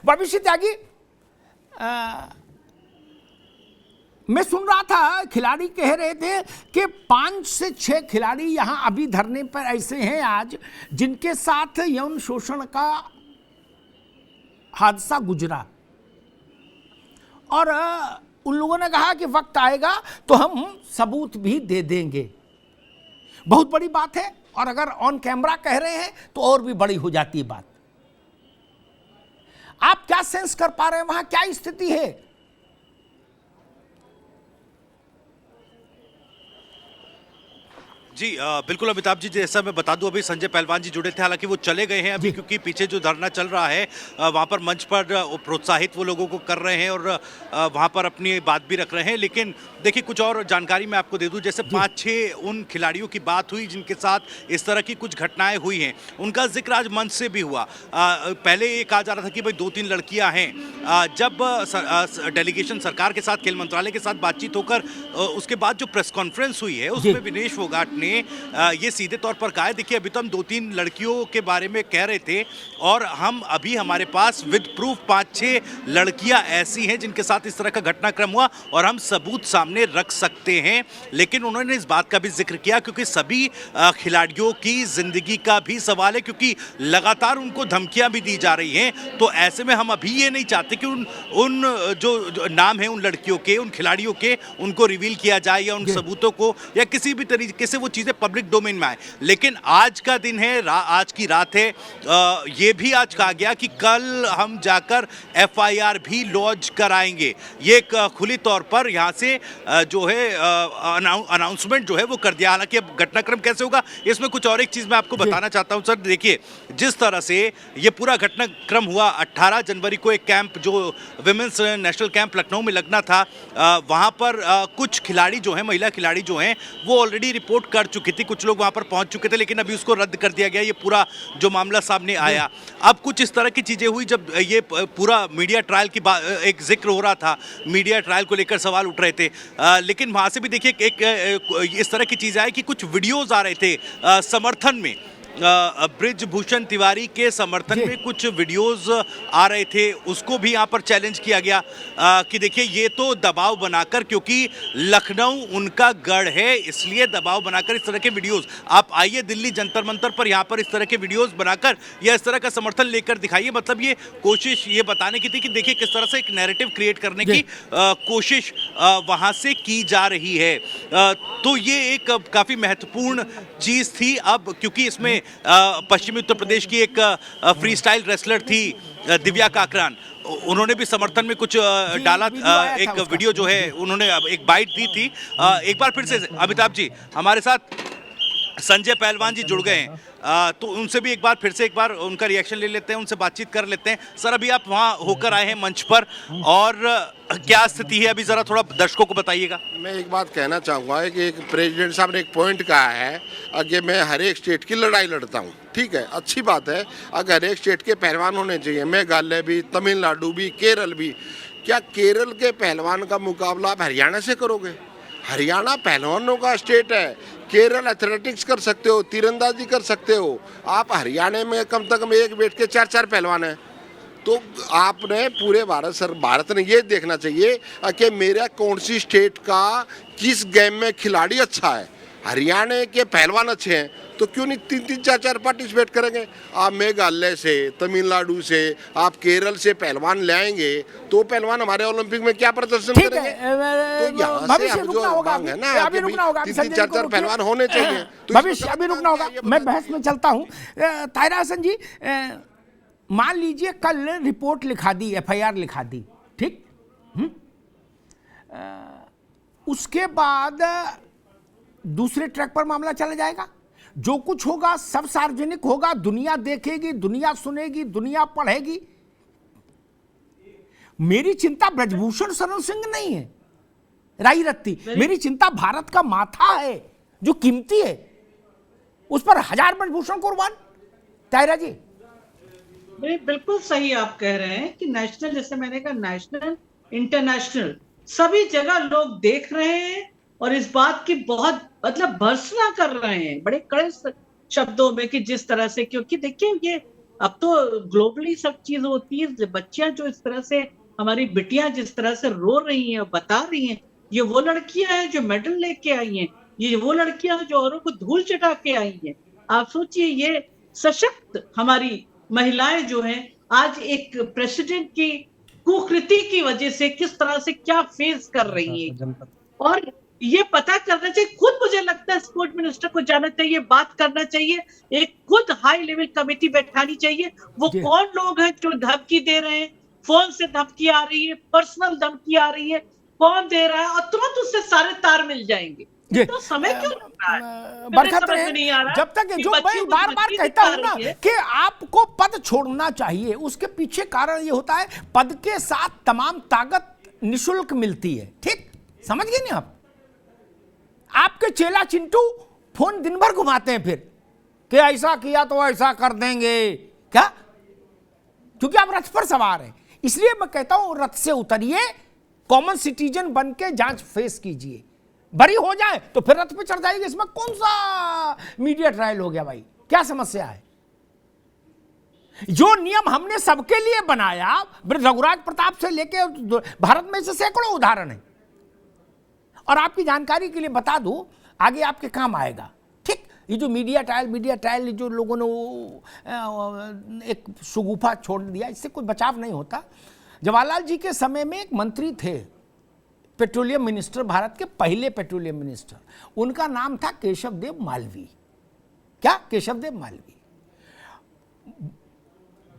भविष्य त्यागी, मैं सुन रहा था खिलाड़ी कह रहे थे कि 5 से 6 खिलाड़ी यहां अभी धरने पर ऐसे हैं आज जिनके साथ यौन शोषण का हादसा गुजरा, और उन लोगों ने कहा कि वक्त आएगा तो हम सबूत भी दे देंगे। बहुत बड़ी बात है, और अगर ऑन कैमरा कह रहे हैं तो और भी बड़ी हो जाती है बात। आप क्या सेंस कर पा रहे हैं, वहां क्या स्थिति है? जी बिल्कुल अमिताभ जी, जैसा मैं बता दूं, अभी संजय पहलवान जी जुड़े थे, हालांकि वो चले गए हैं अभी, क्योंकि पीछे जो धरना चल रहा है वहां पर मंच पर प्रोत्साहित वो लोगों को कर रहे हैं और वहां पर अपनी बात भी रख रहे हैं। लेकिन देखिए, कुछ और जानकारी मैं आपको दे दूं, जैसे 5-6 उन खिलाड़ियों की बात हुई जिनके साथ इस तरह की कुछ घटनाएं हुई हैं, उनका जिक्र आज मंच से भी हुआ। पहले ये कहा जा रहा था कि भाई 2-3 लड़कियां हैं। जब डेलीगेशन सरकार के साथ, खेल मंत्रालय के साथ बातचीत होकर उसके बाद जो प्रेस कॉन्फ्रेंस हुई है उसमें विनेश फोगाट ने ये सीधे तौर पर कहा है, देखिए अभी तो हम 2-3 लड़कियों के बारे में कह रहे थे और अभी हमारे पास विद प्रूफ 5-6 लड़कियां ऐसी हैं जिनके साथ इस तरह का घटनाक्रम हुआ और हम सबूत सामने रख सकते हैं। लेकिन उन्होंने इस बात का भी जिक्र किया क्योंकि सभी खिलाड़ियों की जिंदगी का भी सवाल है, क्योंकि लगातार उनको धमकियां भी दी जा रही हैं। तो ऐसे में हम अभी ये नहीं चाहते कि उन जो नाम है उन लड़कियों के, उन खिलाड़ियों के, उनको रिवील किया जाए या उन सबूतों को या किसी भी तरीके से वो चीजें पब्लिक डोमेन में आए। लेकिन आज का दिन है, आज की रात है, ये भी आज कहा गया कि कल हम जाकर एफआईआर भी लॉन्च कराएंगे। ये एक खुली तौर पर यहाँ से जो है अनाउंसमेंट जो है वो कर दिया। हालांकि अब घटनाक्रम कैसे होगा, इसमें कुछ और एक चीज मैं आपको बताना चाहता हूं सर। देखिए, जिस तरह से ये पूरा घटनाक्रम हुआ, 18 जनवरी को एक कैंप, जो विमेंस नेशनल कैंप लखनऊ में लगना था, वहां पर कुछ खिलाड़ी जो हैं, महिला खिलाड़ी जो हैं, वो ऑलरेडी रिपोर्ट कर चुकी थी, कुछ लोग वहां पर पहुंच चुके थे, लेकिन अभी उसको रद्द कर दिया गया। ये पूरा जो मामला सामने आया, अब कुछ इस तरह की चीजें हुई जब ये पूरा मीडिया ट्रायल की एक जिक्र हो रहा था, मीडिया ट्रायल को लेकर सवाल उठ रहे थे, लेकिन वहां से भी देखिए एक इस तरह की चीज आई कि कुछ वीडियोज आ रहे थे समर्थन में, ब्रिजभूषण तिवारी के समर्थन में कुछ वीडियोस आ रहे थे। उसको भी यहाँ पर चैलेंज किया गया कि देखिए ये तो दबाव बनाकर, क्योंकि लखनऊ उनका गढ़ है इसलिए दबाव बनाकर इस तरह के वीडियोस, आप आइए दिल्ली जंतर मंतर पर, यहाँ पर इस तरह के वीडियोस बनाकर या इस तरह का समर्थन लेकर दिखाइए। मतलब ये कोशिश ये बताने की थी कि देखिए किस तरह से एक नैरेटिव क्रिएट करने की कोशिश वहाँ से की जा रही है। तो ये एक काफ़ी महत्वपूर्ण चीज़ थी। अब क्योंकि इसमें पश्चिमी उत्तर प्रदेश की एक फ्री स्टाइल रेसलर थी दिव्या काकरान, उन्होंने भी समर्थन में कुछ डाला, एक वीडियो जो है उन्होंने एक बाइट दी थी। एक बार फिर से अमिताभ जी हमारे साथ संजय पहलवान जी जुड़ गए हैं, तो उनसे भी एक बार उनका रिएक्शन ले लेते हैं, उनसे बातचीत कर लेते हैं। सर, अभी आप वहाँ होकर आए हैं मंच पर, और क्या स्थिति है अभी, जरा थोड़ा दर्शकों को बताइएगा। मैं एक बात कहना चाहूँगा कि एक प्रेसिडेंट साहब ने एक पॉइंट कहा है कि मैं हर एक स्टेट की लड़ाई लड़ता हूँ। ठीक है, अच्छी बात है, अगर हर एक स्टेट के पहलवान होने चाहिए, मेघालय भी, तमिलनाडु भी, केरल भी। क्या केरल के पहलवान का मुकाबला आप हरियाणा से करोगे? हरियाणा पहलवानों का स्टेट है। केरल एथलेटिक्स कर सकते हो, तीरंदाजी कर सकते हो। आप हरियाणा में कम से कम एक बैठ के 4-4 पहलवान हैं। तो आपने पूरे भारत ने ये देखना चाहिए कि मेरा कौन सी स्टेट का किस गेम में खिलाड़ी अच्छा है। हरियाणा के पहलवान अच्छे हैं तो क्यों नहीं 3-3, 4-4 पार्टिसिपेट करेंगे। आप मेघालय से, तमिलनाडु से, आप केरल से पहलवान लाएंगे तो पहलवान हमारे ओलंपिक में क्या प्रदर्शन करेंगे। तो यहाँ से हम जो मांग है ना, 3-3, 4-4 पहलवान होने चाहिए। भविष्य अभी रुकना होगा, मैं बहस में चलता हूँ। ताहिरा हसन जी, मान लीजिए कल रिपोर्ट लिखा दी, एफआईआर लिखा दी, ठीक, उसके बाद दूसरे ट्रैक पर मामला चला जाएगा। जो कुछ होगा सब सार्वजनिक होगा, दुनिया देखेगी, दुनिया सुनेगी, दुनिया पढ़ेगी। मेरी चिंता ब्रजभूषण शरण सिंह नहीं है, राई रत्ती, मेरी चिंता भारत का माथा है जो कीमती है, उस पर 1000 ब्रजभूषण कुर्बान। ताहिरा जी, बिल्कुल सही आप कह रहे हैं कि नेशनल, जैसे मैंने कहा, नेशनल, इंटरनेशनल, सभी जगह लोग देख रहे हैं और इस बात की बहुत भर्त्सना कर रहे हैं बड़े कड़े शब्दों में कि जिस तरह से, क्योंकि देखिए ये अब तो ग्लोबली सब चीज होती है। बच्चियां जो इस तरह से, हमारी बिटियां जिस तरह से रो रही हैं, बता रही हैं, ये वो लड़कियां हैं जो मेडल लेके आई हैं, ये वो लड़कियां हैं जो औरों को धूल चटा के आई हैं। आप सोचिए, ये सशक्त हमारी महिलाएं जो हैं आज एक प्रेसिडेंट की कुकृति की वजह से किस तरह से क्या फेस कर रही हैं। और ये पता करना चाहिए, खुद मुझे लगता है स्पोर्ट मिनिस्टर को जाना चाहिए, बात करना चाहिए, एक खुद हाई लेवल कमेटी बैठानी चाहिए। वो जी। कौन लोग हैं जो धमकी दे रहे हैं, फोन से धमकी आ रही है, पर्सनल धमकी आ रही है, कौन दे रहा है, और तुरंत उससे सारे तार मिल जाएंगे। जी। तो समय क्यों लग रहा है? मुझे बरकत समझ रहे, में नहीं आ रहा जब तक कि जो बच्ची मैं को बार बार धमकी कहता हूं दिखा ना रही है। कि आपको पद छोड़ना चाहिए, उसके पीछे कारण ये होता है पद के साथ तमाम ताकत निशुल्क मिलती है। ठीक समझ गए नहीं आप? आपके चेला चिंटू फोन दिन भर घुमाते हैं फिर कि ऐसा किया तो ऐसा कर देंगे, क्या? क्योंकि आप रथ पर सवार हैं। इसलिए मैं कहता हूं रथ से उतरिए, कॉमन सिटीजन बन के जांच फेस कीजिए, बरी हो जाए तो फिर रथ पे चढ़ जाएगी। इसमें कौन सा मीडिया ट्रायल हो गया भाई? क्या समस्या है? जो नियम हमने सबके लिए बनाया, रघुराज प्रताप से लेके भारत में से सैकड़ों उदाहरण है। और आपकी जानकारी के लिए बता दूं, आगे आपके काम आएगा। ठीक, ये जो मीडिया ट्रायल जो लोगों ने एक सुगुफा छोड़ दिया, इससे कोई बचाव नहीं होता। जवाहरलाल जी के समय में एक मंत्री थे, पेट्रोलियम मिनिस्टर, भारत के पहले पेट्रोलियम मिनिस्टर, उनका नाम था केशव देव मालवीय। क्या? केशव देव मालवीय।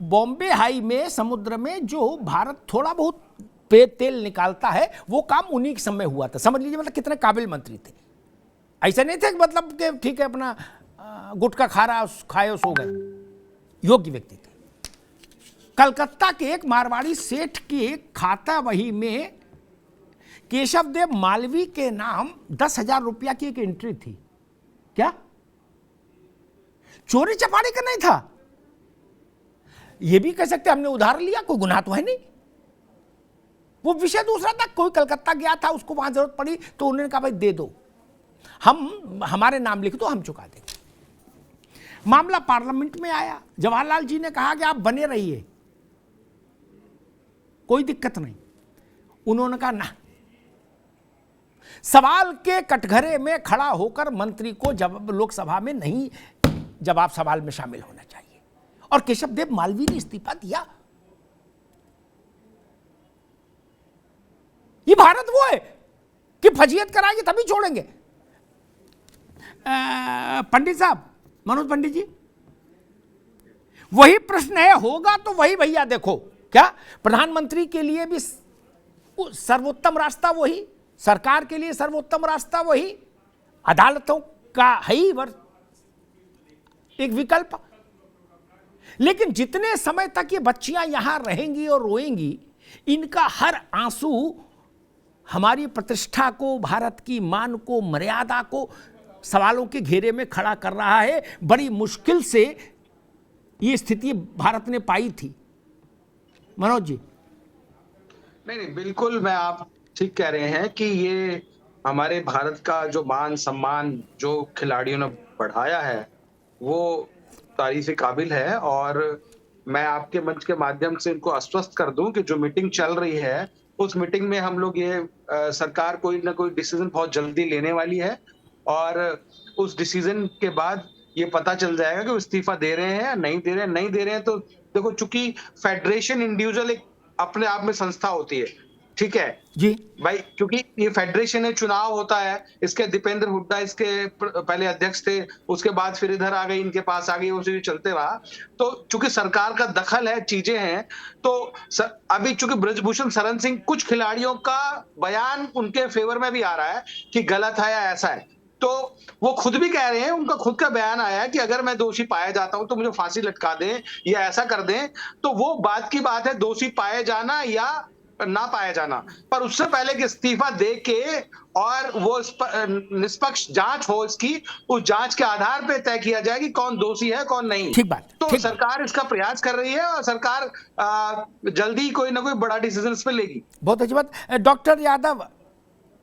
बॉम्बे हाई में समुद्र में जो भारत थोड़ा बहुत पे तेल निकालता है, वो काम उन्हीं के समय हुआ था। समझ लीजिए मतलब कितने काबिल मंत्री थे। ऐसे नहीं थे कि मतलब कि ठीक है अपना गुटखा खाए सो गए। योग्य व्यक्ति थे। कलकत्ता के एक मारवाड़ी सेठ के खाता वही में केशव देव मालवीय के नाम 10,000 रुपया की एक एंट्री थी। क्या? चोरी चपाड़ी का नहीं था। यह भी कह सकते हमने उधार लिया, कोई गुनाह तो है नहीं। वो विषय दूसरा था। कोई कलकत्ता गया था, उसको वहां जरूरत पड़ी तो उन्होंने कहा भाई दे दो, हमारे नाम लिख दो, हम चुका देंगे। मामला पार्लियामेंट में आया। जवाहरलाल जी ने कहा कि आप बने रहिए, कोई दिक्कत नहीं। उन्होंने कहा ना, सवाल के कटघरे में खड़ा होकर मंत्री को जब लोकसभा में नहीं जवाब सवाल में शामिल होना चाहिए। और केशव देव मालवीय ने इस्तीफा दिया। ये भारत वो है कि फजीयत कराएंगे तभी छोड़ेंगे। पंडित साहब, मनोज पंडित जी, वही प्रश्न है, होगा तो वही। भैया देखो, क्या प्रधानमंत्री के लिए भी सर्वोत्तम रास्ता वही, सरकार के लिए सर्वोत्तम रास्ता वही, अदालतों का है ही एक विकल्प। लेकिन जितने समय तक ये बच्चियां यहां रहेंगी और रोएंगी, इनका हर आंसू हमारी प्रतिष्ठा को, भारत की मान को, मर्यादा को सवालों के घेरे में खड़ा कर रहा है। बड़ी मुश्किल से ये स्थिति भारत ने पाई थी। मनोज जी। नहीं, बिल्कुल, मैं आप ठीक कह रहे हैं कि ये हमारे भारत का जो मान सम्मान जो खिलाड़ियों ने बढ़ाया है वो तारीफ काबिल है। और मैं आपके मंच के माध्यम से इनको आश्वस्त कर दूं कि जो मीटिंग चल रही है उस मीटिंग में हम लोग ये सरकार कोई ना कोई डिसीजन बहुत जल्दी लेने वाली है। और उस डिसीजन के बाद ये पता चल जाएगा कि वो इस्तीफा दे रहे हैं या नहीं दे रहे हैं। नहीं दे रहे हैं तो देखो, चूंकि फेडरेशन इंडिविजुअल एक अपने आप में संस्था होती है, ठीक है जी भाई, क्योंकि ये फेडरेशन है, चुनाव होता है। इसके दीपेंद्र हुड्डा इसके पहले अध्यक्ष थे, उसके बाद फिर इधर आ गई, इनके पास आ गई, उसी चलते रहा। तो चूंकि सरकार का दखल है, चीजें हैं, तो अभी चूंकि ब्रजभूषण शरण सिंह, कुछ खिलाड़ियों का बयान उनके फेवर में भी आ रहा है कि गलत है या ऐसा है, तो वो खुद भी कह रहे हैं, उनका खुद का बयान आया है कि अगर मैं दोषी पाया जाता हूं तो मुझे फांसी लटका दें या ऐसा कर दें। तो वो बात की बात है, दोषी पाए जाना या ना पाया जाना, पर उससे पहले कि इस्तीफा दे के और वो निष्पक्ष जांच हो इसकी, उस जांच के आधार पे तय किया जाए कि कौन दोषी है कौन नहीं। ठीक बात। तो ठीक सरकार इसका प्रयास कर रही है और सरकार जल्दी कोई ना कोई बड़ा डिसीजन इस पे लेगी। बहुत अच्छी बात। डॉक्टर यादव,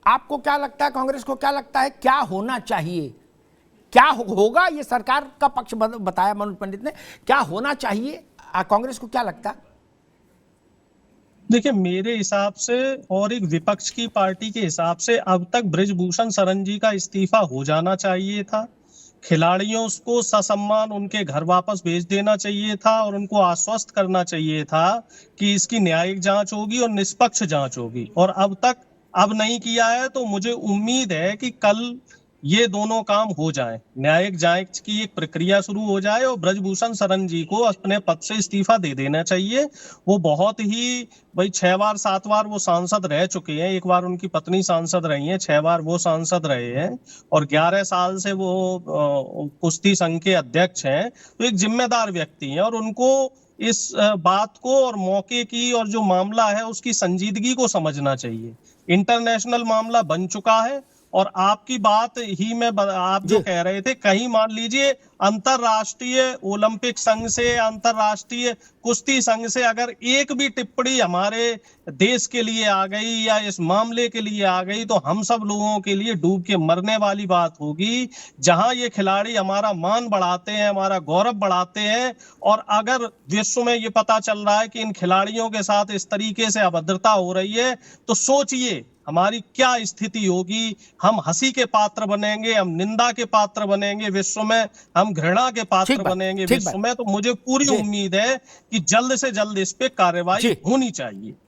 आपको क्या लगता है, कांग्रेस को क्या लगता है, क्या होना चाहिए, क्या होगा? ये सरकार का पक्ष बताया मनोज पंडित ने, क्या होना चाहिए? कांग्रेस को क्या लगता? देखिए, मेरे हिसाब से और एक विपक्ष की पार्टी के हिसाब से अब तक बृजभूषण शरण जी का इस्तीफा हो जाना चाहिए था। खिलाड़ियों को ससम्मान उनके घर वापस भेज देना चाहिए था और उनको आश्वस्त करना चाहिए था कि इसकी न्यायिक जांच होगी और निष्पक्ष जांच होगी, और अब नहीं किया है। तो मुझे उम्मीद है कि कल ये दोनों काम हो जाए, न्यायिक जांच की एक प्रक्रिया शुरू हो जाए और बृजभूषण शरण जी को अपने पद से इस्तीफा दे देना चाहिए। वो बहुत ही, भाई 6 बार 7 बार वो सांसद रह चुके हैं, एक बार उनकी पत्नी सांसद रही हैं, 6 बार वो सांसद रहे हैं और 11 साल से वो कुश्ती संघ के अध्यक्ष हैं। तो एक जिम्मेदार व्यक्ति हैं और उनको इस बात को और मौके की और जो मामला है उसकी संजीदगी को समझना चाहिए। इंटरनेशनल मामला बन चुका है और आपकी बात ही में आप जो कह रहे थे, कहीं मान लीजिए अंतरराष्ट्रीय ओलंपिक संघ से, अंतरराष्ट्रीय कुश्ती संघ से अगर एक भी टिप्पणी हमारे देश के लिए आ गई या इस मामले के लिए आ गई तो हम सब लोगों के लिए डूब के मरने वाली बात होगी। जहां ये खिलाड़ी हमारा मान बढ़ाते हैं, हमारा गौरव बढ़ाते हैं, और अगर विश्व में ये पता चल रहा है कि इन खिलाड़ियों के साथ इस तरीके से अभद्रता हो रही है, तो सोचिए हमारी क्या स्थिति होगी। हम हंसी के पात्र बनेंगे, हम निंदा के पात्र बनेंगे विश्व में, हम घृणा के पात्र बनेंगे विश्व में। तो मुझे पूरी उम्मीद है कि जल्द से जल्द इस पे कार्रवाई होनी चाहिए।